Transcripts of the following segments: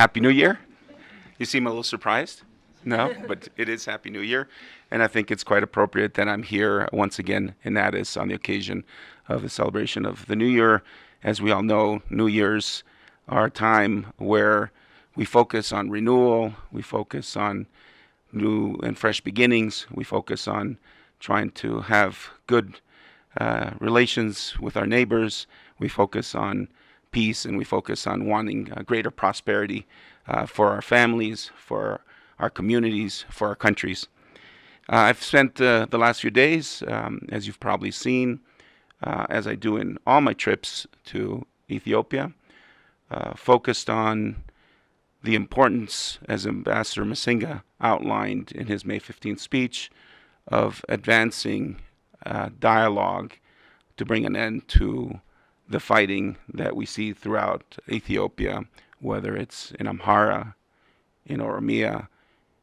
Happy New Year. You seem a little surprised. No, but it is Happy New Year. And I think it's quite appropriate that I'm here once again in Addis on the occasion of the celebration of the New Year. As we all know, New Year's are a time where we focus on renewal, we focus on new and fresh beginnings, we focus on trying to have good relations with our neighbors, we focus on peace, and we focus on wanting greater prosperity for our families, for our communities, for our countries. I've spent the last few days, as you've probably seen, as I do in all my trips to Ethiopia, focused on the importance, as Ambassador Masinga outlined in his May 15th speech, of advancing dialogue to bring an end to the fighting that we see throughout Ethiopia, whether it's in Amhara, in Oromia,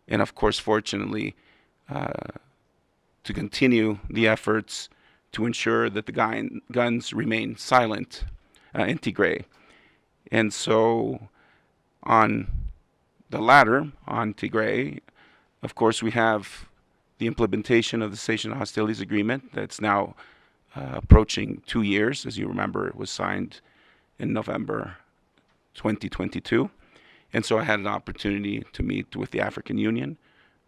and of course, fortunately, to continue the efforts to ensure that the guns remain silent in Tigray. And so on the latter, on Tigray, of course, we have the implementation of the Cessation of Hostilities Agreement that's now approaching 2 years. As you remember, it was signed in November 2022. And so I had an opportunity to meet with the African Union,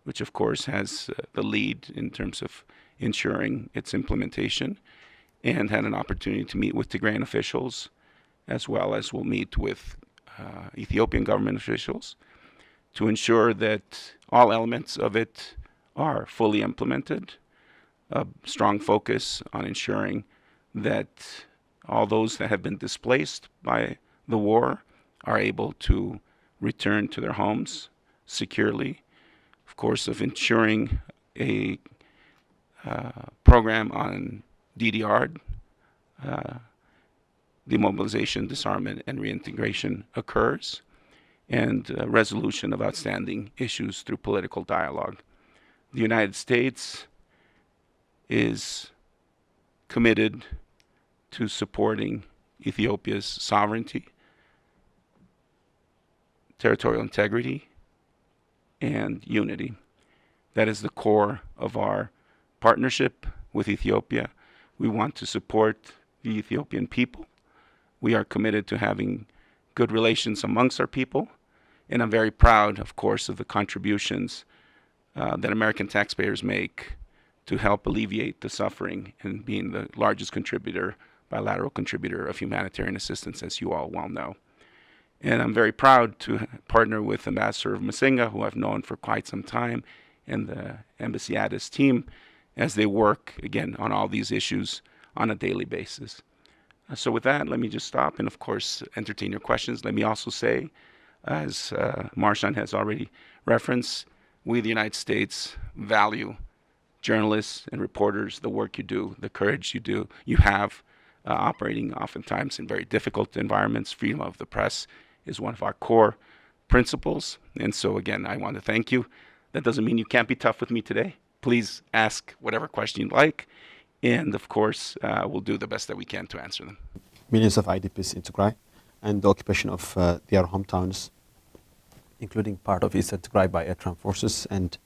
which of course has the lead in terms of ensuring its implementation, and had an opportunity to meet with Tigrayan officials, as well as we'll meet with Ethiopian government officials, to ensure that all elements of it are fully implemented. A strong focus on ensuring that all those that have been displaced by the war are able to return to their homes securely. Of course, of ensuring a program on DDR, demobilization, disarmament, and reintegration occurs, and resolution of outstanding issues through political dialogue. The United States is committed to supporting Ethiopia's sovereignty, territorial integrity, and unity. That is the core of our partnership with Ethiopia. We want to support the Ethiopian people. We are committed to having good relations amongst our people, and I'm very proud, of course, of the contributions that American taxpayers make to help alleviate the suffering and being the largest bilateral contributor of humanitarian assistance, as you all well know. And I'm very proud to partner with Ambassador Masinga, who I've known for quite some time, and the Embassy Addis team, as they work, again, on all these issues on a daily basis. So with that, let me just stop and, of course, entertain your questions. Let me also say, as Marshawn has already referenced, we, the United States, value journalists and reporters, the work you do, the courage you have, operating oftentimes in very difficult environments. Freedom of the press is one of our core principles. And so, again, I want to thank you. That doesn't mean you can't be tough with me today. Please ask whatever question you'd like. And, of course, we'll do the best that we can to answer them. Millions of IDPs in Tigray and the occupation of their hometowns, including part of Eastern Tigray by Eritrean forces, and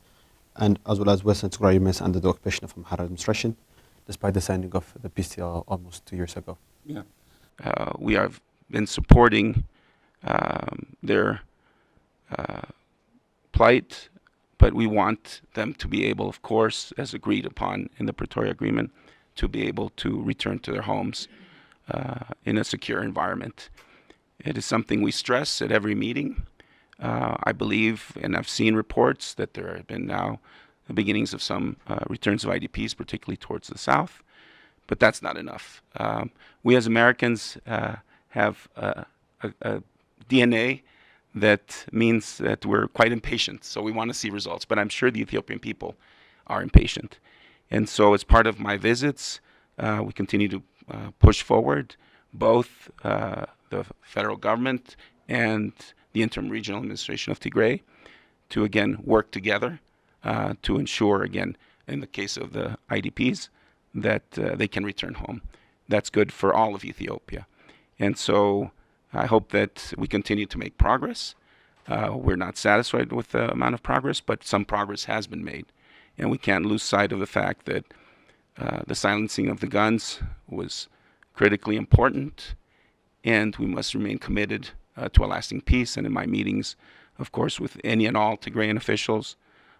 as well as Western Tigray remains under the occupation of Amhara administration, despite the signing of the peace deal almost 2 years ago. Yeah. We have been supporting their plight, but we want them to be able, of course, as agreed upon in the Pretoria Agreement, to be able to return to their homes in a secure environment. It is something we stress at every meeting. I believe, and I've seen reports, that there have been now the beginnings of some returns of IDPs, particularly towards the south, but that's not enough. We as Americans have a DNA that means that we're quite impatient, so we want to see results, but I'm sure the Ethiopian people are impatient. And so as part of my visits, we continue to push forward both the federal government and the interim regional administration of Tigray to, again, work together to ensure, again, in the case of the IDPs, that they can return home. That's good for all of Ethiopia. And so I hope that we continue to make progress. We're not satisfied with the amount of progress, but some progress has been made. And we can't lose sight of the fact that the silencing of the guns was critically important, and we must remain committed to a lasting peace. And in my meetings, of course, with any and all Tigrayan officials,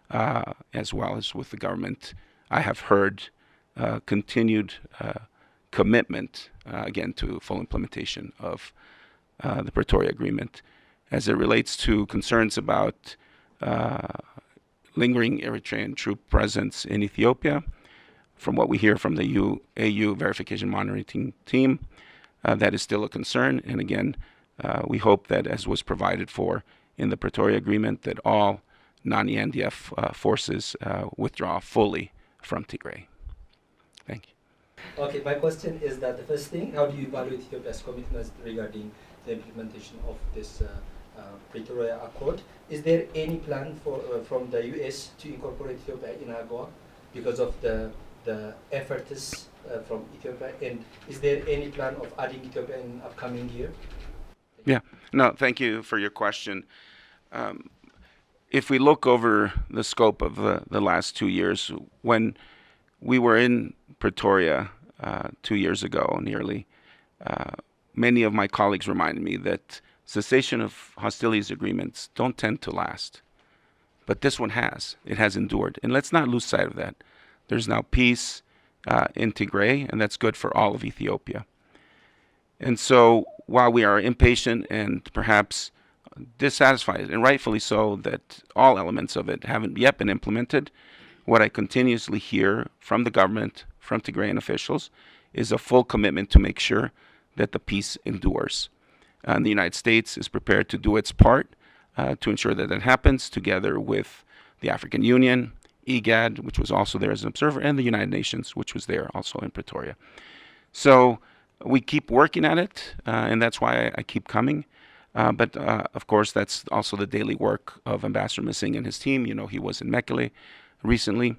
as well as with the government, I have heard continued commitment, again, to full implementation of the Pretoria Agreement. As it relates to concerns about lingering Eritrean troop presence in Ethiopia, from what we hear from the AU verification monitoring team, that is still a concern. And again, we hope that, as was provided for in the Pretoria Agreement, that all non-ENDF forces withdraw fully from Tigray. Thank you. Okay, my question is that the first thing, how do you evaluate Ethiopia's commitments regarding the implementation of this Pretoria Accord? Is there any plan for from the US to incorporate Ethiopia in AGOA because of the efforts from Ethiopia? And is there any plan of adding Ethiopia in upcoming year? Yeah, no, thank you for your question. If we look over the scope of the last 2 years, when we were in Pretoria 2 years ago nearly, many of my colleagues reminded me that cessation of hostilities agreements don't tend to last. But this one has. It has endured. And let's not lose sight of that. There's now peace in Tigray, and that's good for all of Ethiopia. And so while we are impatient and perhaps dissatisfied, and rightfully so, that all elements of it haven't yet been implemented, what I continuously hear from the government, from Tigrayan officials, is a full commitment to make sure that the peace endures. And the United States is prepared to do its part to ensure that that happens, together with the African Union, IGAD, which was also there as an observer, and the United Nations, which was there also in Pretoria. So we keep working at it, and that's why I keep coming. But of course, that's also the daily work of Ambassador Masing and his team. You know, he was in Mekele recently,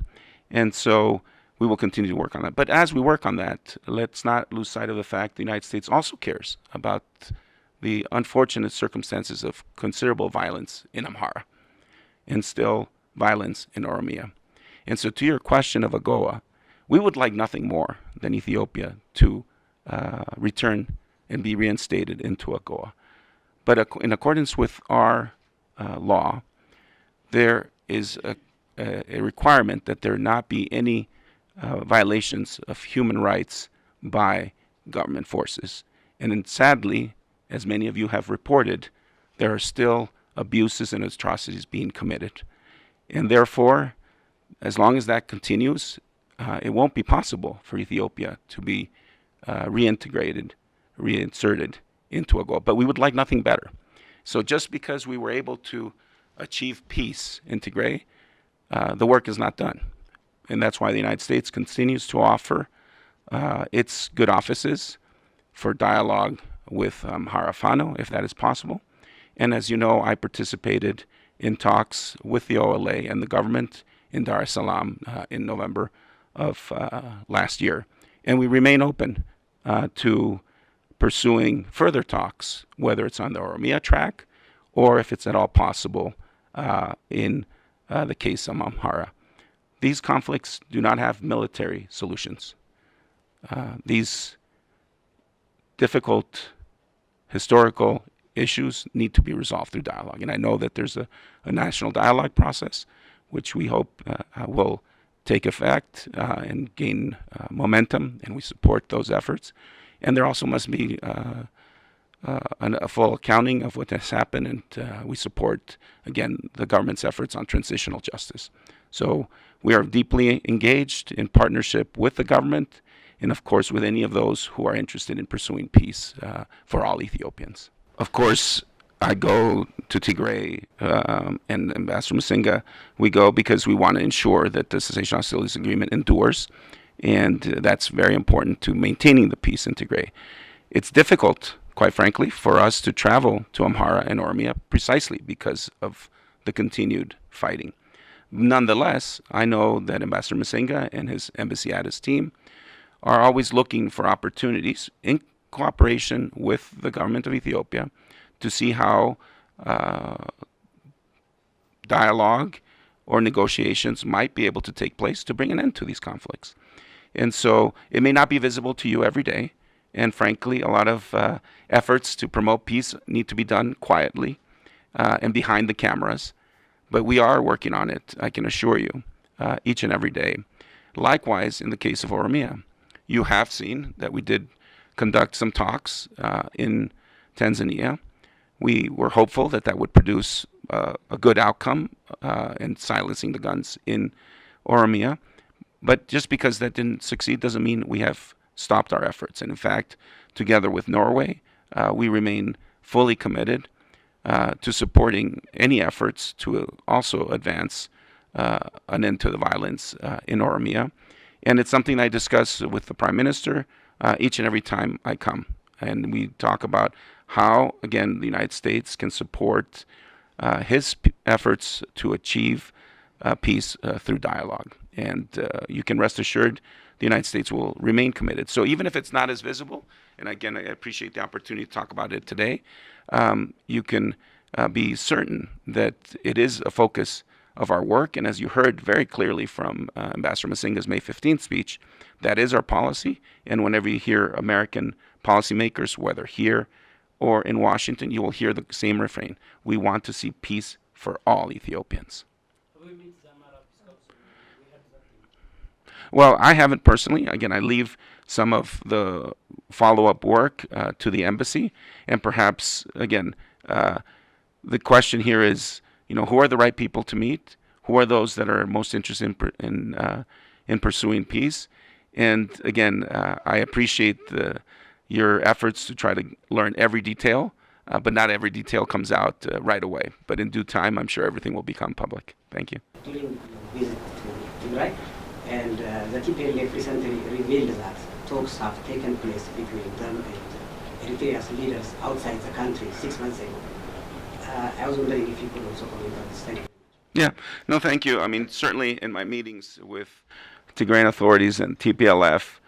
and so we will continue to work on that. But as we work on that, let's not lose sight of the fact the United States also cares about the unfortunate circumstances of considerable violence in Amhara and still violence in Oromia. And so to your question of AGOA, we would like nothing more than Ethiopia to return and be reinstated into AGOA. But in accordance with our law, there is a requirement that there not be any violations of human rights by government forces. And then sadly, as many of you have reported, there are still abuses and atrocities being committed. And therefore, as long as that continues, it won't be possible for Ethiopia to be reintegrated, reinserted into AGOA. But we would like nothing better. So just because we were able to achieve peace in Tigray, the work is not done. And that's why the United States continues to offer its good offices for dialogue with Amhara Fano, if that is possible. And as you know, I participated in talks with the OLA and the government in Dar es Salaam in November of last year. And we remain open to pursuing further talks, whether it's on the Oromia track or if it's at all possible in the case of Amhara. These conflicts do not have military solutions. These difficult historical issues need to be resolved through dialogue. And I know that there's a national dialogue process, which we hope will take effect and gain momentum, and we support those efforts. And there also must be a full accounting of what has happened, and we support, again, the government's efforts on transitional justice. So we are deeply engaged in partnership with the government and, of course, with any of those who are interested in pursuing peace for all Ethiopians. Of course, I go to Tigray and Ambassador Masinga, we go because we want to ensure that the cessation of hostilities agreement endures, and that's very important to maintaining the peace in Tigray. It's difficult, quite frankly, for us to travel to Amhara and Oromia precisely because of the continued fighting. Nonetheless, I know that Ambassador Masinga and his embassy Addis team are always looking for opportunities in cooperation with the government of Ethiopia to see how dialogue or negotiations might be able to take place to bring an end to these conflicts. And so it may not be visible to you every day. And frankly, a lot of efforts to promote peace need to be done quietly and behind the cameras. But we are working on it, I can assure you, each and every day. Likewise, in the case of Oromia, you have seen that we did conduct some talks in Tanzania. We were hopeful that that would produce a good outcome in silencing the guns in Oromia. But just because that didn't succeed doesn't mean we have stopped our efforts. And in fact, together with Norway, we remain fully committed to supporting any efforts to also advance an end to the violence in Oromia. And it's something I discuss with the Prime Minister each and every time I come. And we talk about how, again, the United States can support his efforts to achieve peace through dialogue. And you can rest assured the United States will remain committed. So even if it's not as visible, and again, I appreciate the opportunity to talk about it today, you can be certain that it is a focus of our work. And as you heard very clearly from Ambassador Masinga's May 15th speech, that is our policy. And whenever you hear American policymakers, whether here or in Washington, you will hear the same refrain. We want to see peace for all Ethiopians. Well, I haven't personally. Again, I leave some of the follow-up work to the embassy. And perhaps, again, the question here is, who are the right people to meet? Who are those that are most interested in pursuing peace? And again, I appreciate your efforts to try to learn every detail, but not every detail comes out right away. But in due time, I'm sure everything will become public. Thank you. During the visit to Tigray, and the TPLF recently revealed that talks have taken place between them and Eritrea's leaders outside the country 6 months ago. I was wondering if you could also comment on this. Thank you. Yeah, no, thank you. I mean, certainly in my meetings with Tigrayan authorities and TPLF,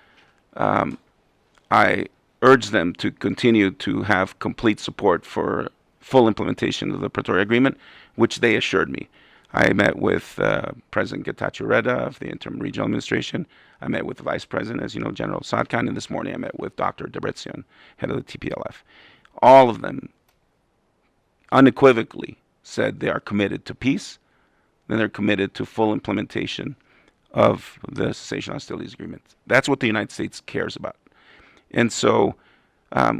I urge them to continue to have complete support for full implementation of the Pretoria Agreement, which they assured me. I met with President Getachew Reda of the Interim Regional Administration. I met with the Vice President, as you know, General Sadkan, and this morning I met with Dr. Debretsion, head of the TPLF. All of them unequivocally said they are committed to peace, and they're committed to full implementation of the Cessation Hostilities Agreement. That's what the United States cares about. And so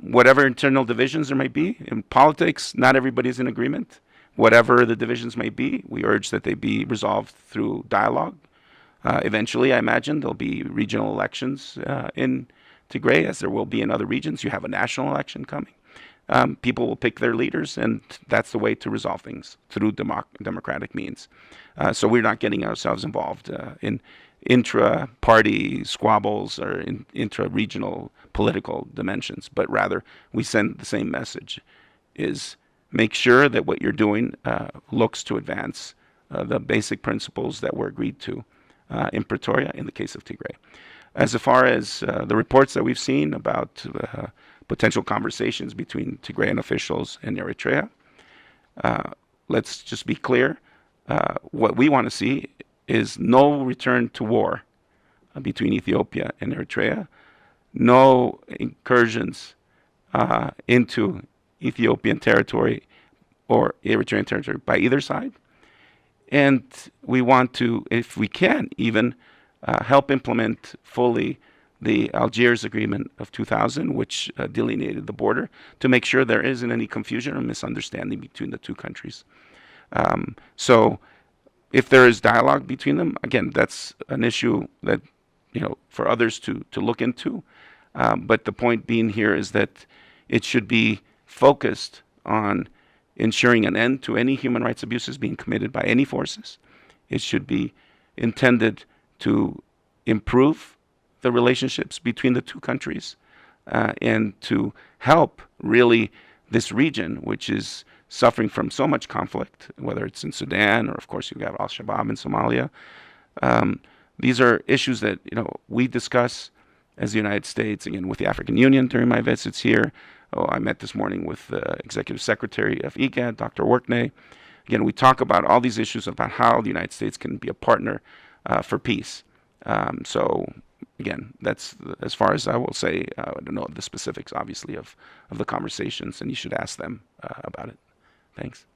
whatever internal divisions there may be in politics, not everybody's in agreement. Whatever the divisions may be, we urge that they be resolved through dialogue. Eventually, I imagine there'll be regional elections in Tigray, as there will be in other regions. You have a national election coming. People will pick their leaders, and that's the way to resolve things, through democratic means. So we're not getting ourselves involved in intra-party squabbles or in intra-regional political dimensions, but rather we send the same message, is make sure that what you're doing looks to advance the basic principles that were agreed to in Pretoria in the case of Tigray. As far as the reports that we've seen about potential conversations between Tigrayan officials and Eritrea, let's just be clear. What we want to see is no return to war between Ethiopia and Eritrea, no incursions into Ethiopian territory or Eritrean territory by either side. And we want to, if we can, even help implement fully the Algiers Agreement of 2000, which delineated the border, to make sure there isn't any confusion or misunderstanding between the two countries. So if there is dialogue between them, again, that's an issue that, for others to look into. But the point being here is that it should be focused on ensuring an end to any human rights abuses being committed by any forces. It should be intended to improve the relationships between the two countries and to help really this region, which is suffering from so much conflict, whether it's in Sudan or, of course, you have Al-Shabaab in Somalia. These are issues that we discuss as the United States, again, with the African Union during my visits here. I met this morning with the Executive Secretary of IGAD, Dr. Workney. again, we talk about all these issues about how the United States can be a partner for peace. So again, that's as far as I will say. I don't know the specifics, obviously, of the conversations, and you should ask them about it. Thanks.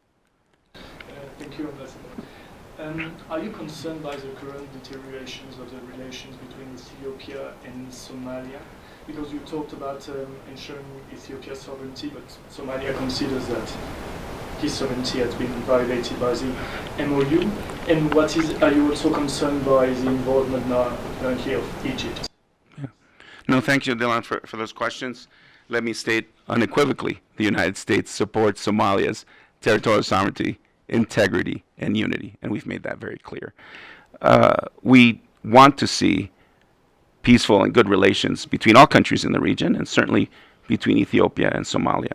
Thank you, Ambassador. Are you concerned by the current deteriorations of the relations between Ethiopia and Somalia? Because you talked about ensuring Ethiopia's sovereignty, but Somalia considers that his sovereignty has been violated by the MOU. And are you also concerned by the involvement now apparently of Egypt? Yeah. No, thank you, Dylan, for those questions. Let me state unequivocally, the United States supports Somalia's territorial sovereignty, integrity, and unity, and we've made that very clear. We want to see peaceful and good relations between all countries in the region, and certainly between Ethiopia and Somalia.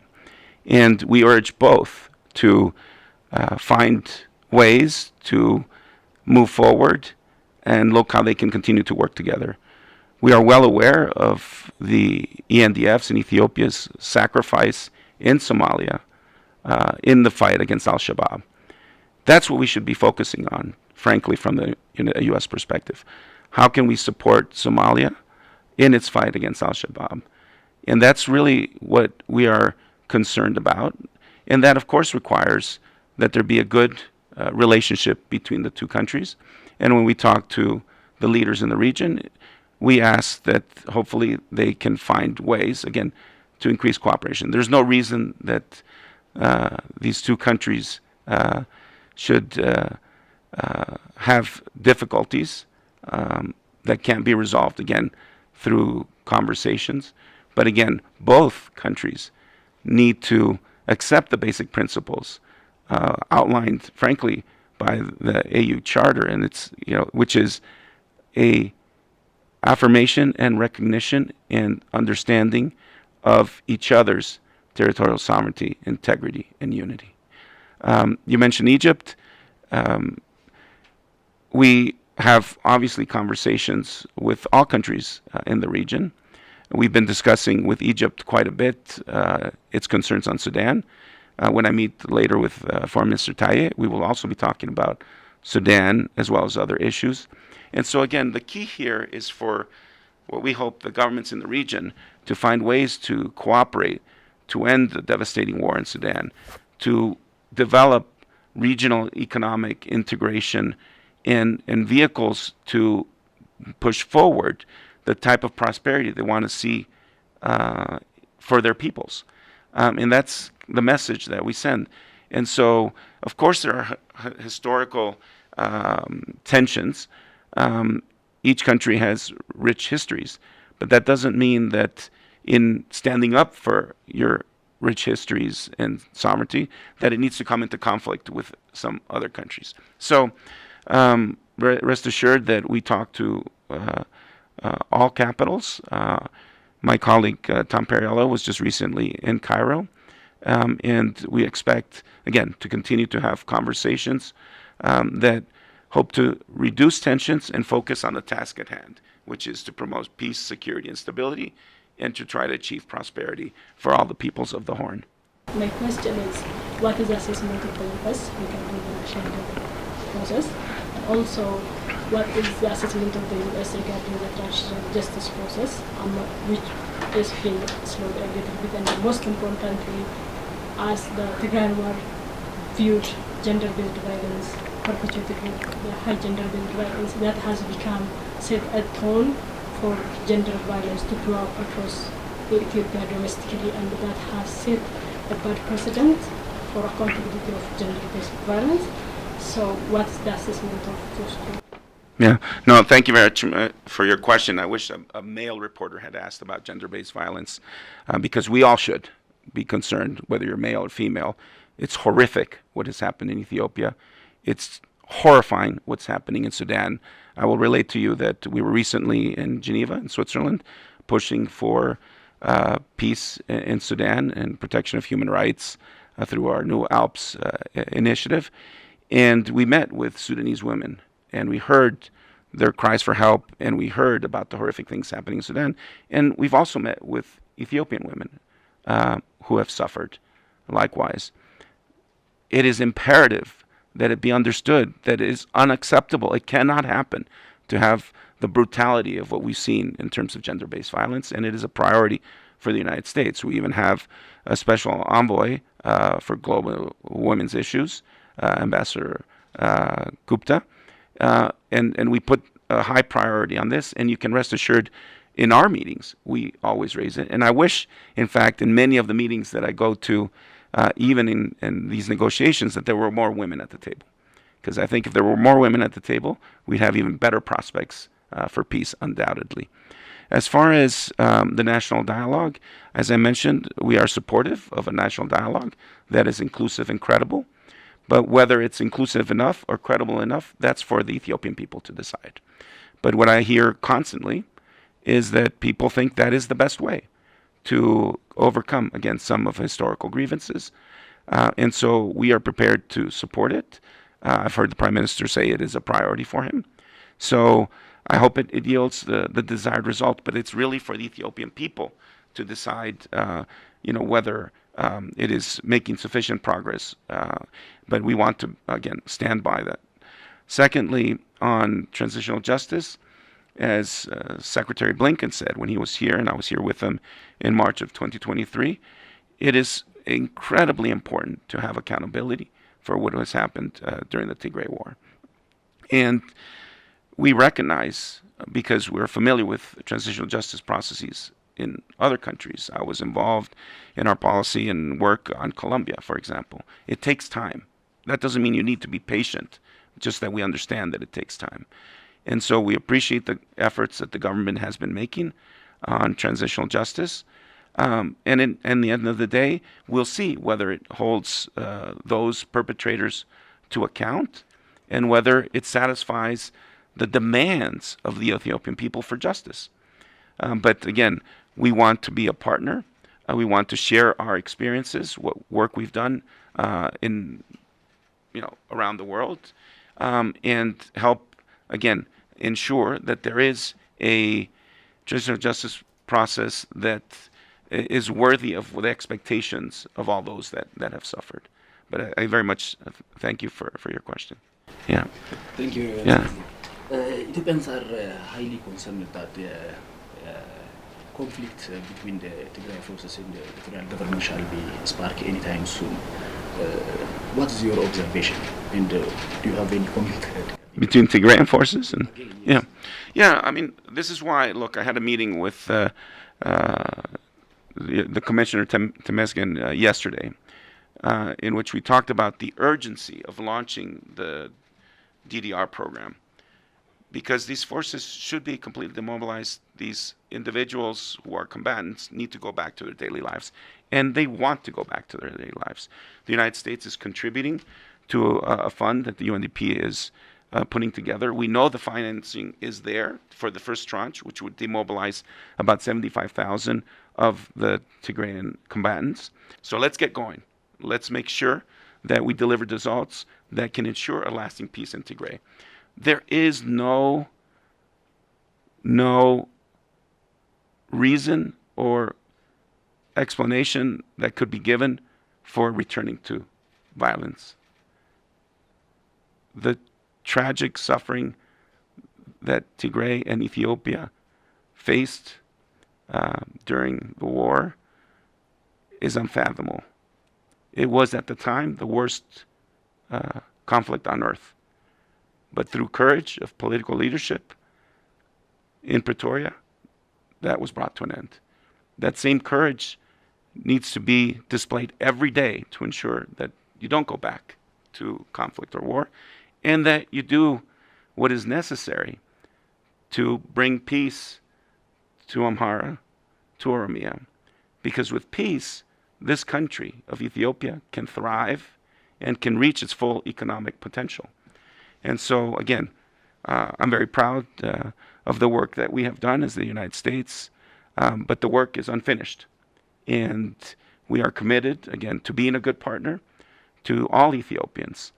And we urge both to find ways to move forward and look how they can continue to work together. We are well aware of the ENDF's and Ethiopia's sacrifice in Somalia in the fight against al-Shabaab. That's what we should be focusing on, frankly, from the U.S. perspective. How can we support Somalia in its fight against al-Shabaab? And that's really what we are concerned about. And that, of course, requires that there be a good relationship between the two countries. And when we talk to the leaders in the region, we ask that hopefully they can find ways, again, to increase cooperation. There's no reason that these two countries should have difficulties that can't be resolved, again, through conversations. But again, both countries need to accept the basic principles outlined, frankly, by the AU Charter, and it's which is a affirmation and recognition and understanding of each other's territorial sovereignty, integrity, and unity. You mentioned Egypt. We have obviously conversations with all countries in the region. We've been discussing with Egypt quite a bit its concerns on Sudan. When I meet later with Foreign Minister Taye, we will also be talking about Sudan as well as other issues. And so again, the key here is for what we hope the governments in the region to find ways to cooperate to end the devastating war in Sudan, to develop regional economic integration and vehicles to push forward the type of prosperity they want to see for their peoples. And that's the message that we send. And so, of course, there are historical tensions. Each country has rich histories, but that doesn't mean that in standing up for your rich histories and sovereignty, that it needs to come into conflict with some other countries. So rest assured that we talk to all capitals. My colleague Tom Perriello was just recently in Cairo, and we expect, again, to continue to have conversations that hope to reduce tensions and focus on the task at hand, which is to promote peace, security, and stability, and to try to achieve prosperity for all the peoples of the Horn. My question is, what is the assessment of the U.S. regarding the Schengen process? And also, what is the assessment of the U.S. regarding the transitional justice process, which is being slowed a little bit? And most importantly, as the Tigray war viewed gender-based violence, perpetuated with the high gender-based violence, that has become set a tone for gender violence to grow up across Ethiopia domestically, and that has set a bad precedent for accountability of gender-based violence. So what's the assessment of those two? Yeah, no, thank you very much for your question. I wish a male reporter had asked about gender-based violence, because we all should be concerned, whether you're male or female. It's horrific what has happened in Ethiopia. It's horrifying what's happening in Sudan. I will relate to you that we were recently in Geneva, in Switzerland, pushing for peace in Sudan and protection of human rights through our New Alps initiative. And we met with Sudanese women, and we heard their cries for help, and we heard about the horrific things happening in Sudan. And we've also met with Ethiopian women who have suffered likewise. It is imperative that it be understood that it is unacceptable. It cannot happen to have the brutality of what we've seen in terms of gender-based violence, and it is a priority for the United States. We even have a special envoy for global women's issues, Ambassador Gupta, and we put a high priority on this, and you can rest assured in our meetings, we always raise it. And I wish, in fact, in many of the meetings that I go to, even in these negotiations, that there were more women at the table. Because I think if there were more women at the table, we'd have even better prospects for peace, undoubtedly. As far as the national dialogue, as I mentioned, we are supportive of a national dialogue that is inclusive and credible. But whether it's inclusive enough or credible enough, that's for the Ethiopian people to decide. But what I hear constantly is that people think that is the best way to overcome, again, some of historical grievances. And so we are prepared to support it. I've heard the Prime Minister say it is a priority for him. So I hope it yields the desired result, but it's really for the Ethiopian people to decide, whether it is making sufficient progress. But we want to, again, stand by that. Secondly, on transitional justice, as Secretary Blinken said when he was here, and I was here with him in March of 2023, it is incredibly important to have accountability for what has happened during the Tigray War. And we recognize, because we're familiar with transitional justice processes in other countries. I was involved in our policy and work on Colombia, for example. It takes time. That doesn't mean you need to be patient, just that we understand that it takes time. And so we appreciate the efforts that the government has been making on transitional justice. And in the end of the day, we'll see whether it holds those perpetrators to account and whether it satisfies the demands of the Ethiopian people for justice. But again, we want to be a partner. We want to share our experiences, what work we've done around the world, and help, again, ensure that there is a transitional justice process that is worthy of the expectations of all those that have suffered. But I very much thank you for your question. Yeah. Thank you. Yeah. Ethiopians are highly concerned that the conflict between the Tigray forces and the federal government shall be spark anytime soon. What is your observation, and do you have any comment? Between Tigrayan forces and yeah. I mean, this is why. Look, I had a meeting with the Commissioner Temesgen yesterday, in which we talked about the urgency of launching the DDR program, because these forces should be completely demobilized. These individuals who are combatants need to go back to their daily lives, and they want to go back to their daily lives. The United States is contributing to a fund that the UNDP is putting together. We know the financing is there for the first tranche, which would demobilize about 75,000 of the Tigrayan combatants. So let's get going. Let's make sure that we deliver results that can ensure a lasting peace in Tigray. There is no reason or explanation that could be given for returning to violence. The tragic suffering that Tigray and Ethiopia faced during the war is unfathomable. It was at the time the worst conflict on earth. But through courage of political leadership in Pretoria, that was brought to an end. That same courage needs to be displayed every day to ensure that you don't go back to conflict or war, and that you do what is necessary to bring peace to Amhara, to Oromia. Because with peace, this country of Ethiopia can thrive and can reach its full economic potential. And so, again, I'm very proud of the work that we have done as the United States, but the work is unfinished. And we are committed, again, to being a good partner to all Ethiopians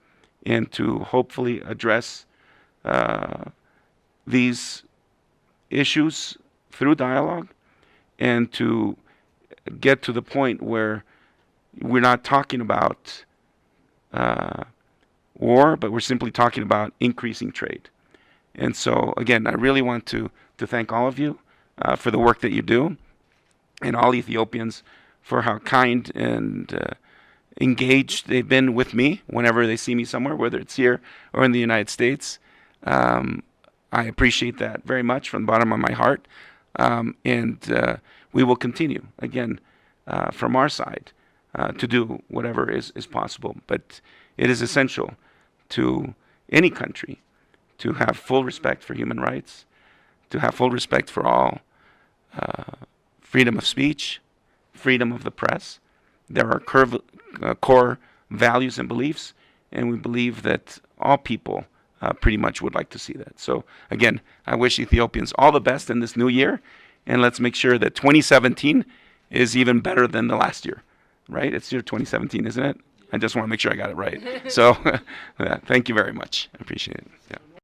and to hopefully address these issues through dialogue and to get to the point where we're not talking about war, but we're simply talking about increasing trade. And so, again, I really want to thank all of you for the work that you do, and all Ethiopians for how kind and engaged they've been with me whenever they see me somewhere, whether it's here or in the United States. I appreciate that very much from the bottom of my heart. And we will continue, again, from our side, to do whatever is possible. But it is essential to any country to have full respect for human rights, to have full respect for all freedom of speech, freedom of the press. There are core values and beliefs, and we believe that all people pretty much would like to see that. So again, I wish Ethiopians all the best in this new year, and let's make sure that 2017 is even better than the last year, right? It's year 2017, isn't it? I just want to make sure I got it right. So thank you very much. I appreciate it. Yeah.